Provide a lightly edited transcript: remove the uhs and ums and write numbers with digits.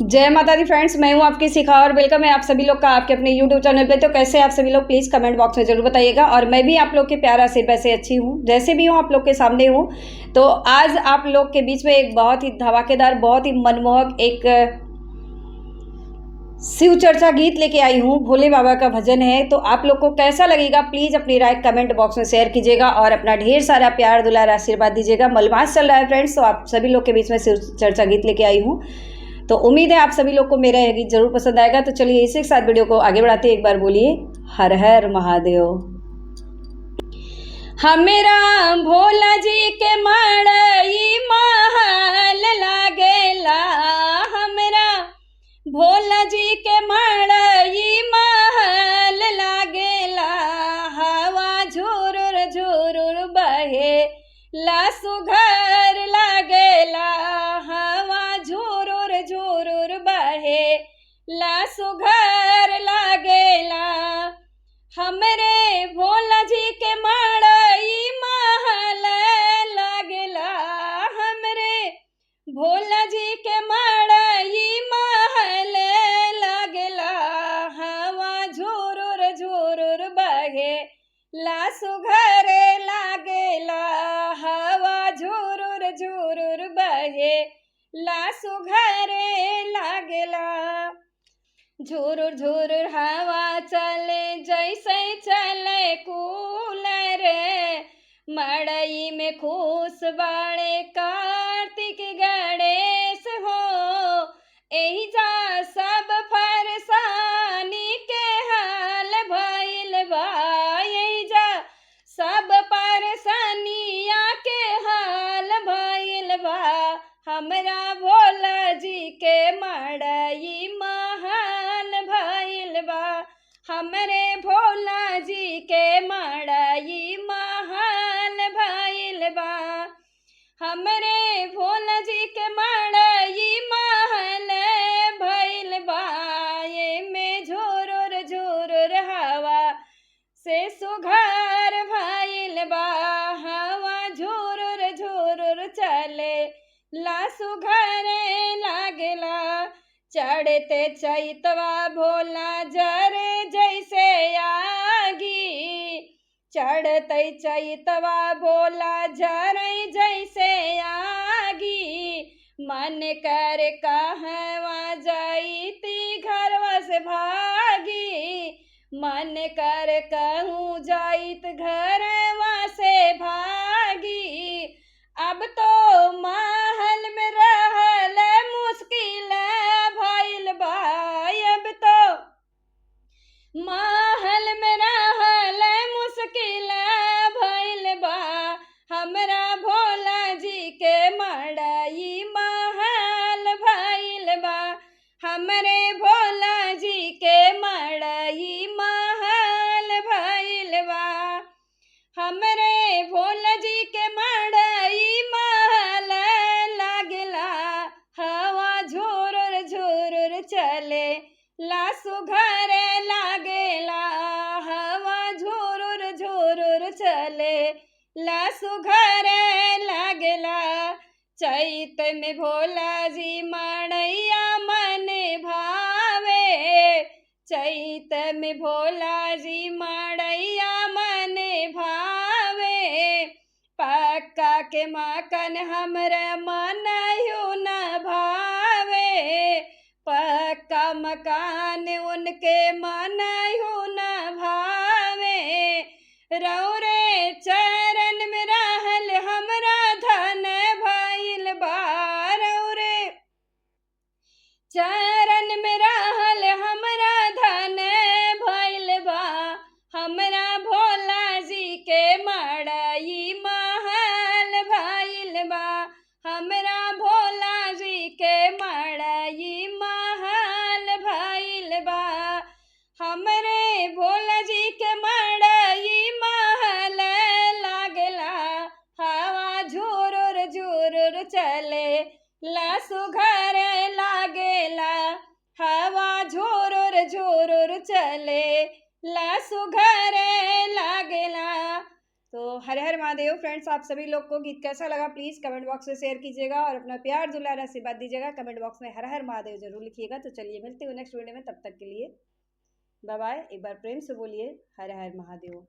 जय माता दी फ्रेंड्स, मैं हूं आपकी शिखा और वेलकम है आप सभी लोग का आपके अपने यूट्यूब चैनल पे। तो कैसे आप सभी लोग प्लीज़ कमेंट बॉक्स में ज़रूर बताइएगा। और मैं भी आप लोग के प्यारा से वैसे अच्छी हूं, जैसे भी हूं आप लोग के सामने हूं। तो आज आप लोग के बीच में एक बहुत ही धमाकेदार, बहुत ही मनमोहक एक शिव चर्चा गीत लेके आई हूँ। भोले बाबा का भजन है। तो आप लोग को कैसा लगेगा प्लीज़ अपनी राय कमेंट बॉक्स में शेयर कीजिएगा और अपना ढेर सारा प्यार दुलार आशीर्वाद दीजिएगा। मलमास चल रहा है फ्रेंड्स, तो आप सभी लोग के बीच में शिव चर्चा गीत लेके आई हूँ। तो उम्मीद है आप सभी लोग को मेरा यह गीत जरूर पसंद आएगा। तो चलिए इसी के साथ वीडियो को आगे बढ़ाते एक बार बोलिए हर हर महादेव। हमरा भोला जी के मड़ई महल लागेला, हमरा भोला जी के मड़ई महल लागेला। हवा झुरुर झुरुर बहे ला सुघर लागेला, हवा झुरुर झुरुर बहे ला सुघर लागेला। हमरे भोला जी के मड़ई महल लागेला, हमरे भोला जी के मड़ई महल लागेला। हवा झुरुर झुरुर बहे ला सुघर लागेला, हवा झुरुर झुरुर बहे ला सुघर लागेला। झुरुर झुरुर हवा चले जैसे चले कूलर, मड़ई में खुश बाड़े कार्तिक गणेश हो। एही जा सब फरसानी के हाल भइल बा, एही जा सब परसनिया के हाल भइल बा। हमरा भोला जी के मड़ई महल भइल बा, हमरे भोला जी के मड़ई महल भइल बा। हमरे भोला जी के मड़ई महल भइल बा, ये में झुरुर झुरुर हवा से सुघर भइल बा। हवा झुरुर झुरुर चले ला सुघर लागेला। चढ़ते चैतवा भोला जरे जैसे आगी, चढ़ते चैतवा भोला जरे जैसे आगी। मन कर कहवा जाईती घरवा से भागी, मन कर कहूँ जाइत घरवा से भागी। अब तो महल में रहल मुश्किल भइल बा, अब तो महल में रहल मुश्किल भइल बा। हमरा भोला जी के मड़ई महल भइल बा, हमरे भोला जी के मड़ई महल भइल बा। हमरे भोला जी के मड़ई महल लागेला, हवा झुरुर झुरुर चले ला सुघर लागेला, हवा झुरुर झुरुर चले ला सुघर लागेला। चैत में भोला जी मड़ैया मन भावे, चैत में भोला जी मड़ैया मन भावे। पक्का के माकन हमरा मन यूं न भावे, पक्का मकान उनके मन यूं न भावे। रौरे चरण में रहल हमरा धन भइल बा, रौरे चरण में रहल हमरा धन भइल बा। हमरा भोला जी के मड़ई महल भइल बा, हमरा भोला जी के मड़ई महल भइल बा। हमरे भोला जी के मड़ई महल लागेला, हवा झुरुर झुरुर चले ला सुघर लागेला, हवा झुरुर झुरुर चले ला सुघर लागेला। तो हर हर महादेव फ्रेंड्स, आप सभी लोग को गीत कैसा लगा प्लीज़ कमेंट बॉक्स में शेयर कीजिएगा और अपना प्यार दुलार आशीर्वाद दीजिएगा। कमेंट बॉक्स में हर हर महादेव जरूर लिखिएगा। तो चलिए मिलते हैं नेक्स्ट वीडियो में, तब तक के लिए बाय बाय। एक बार प्रेम से बोलिए हर हर महादेव।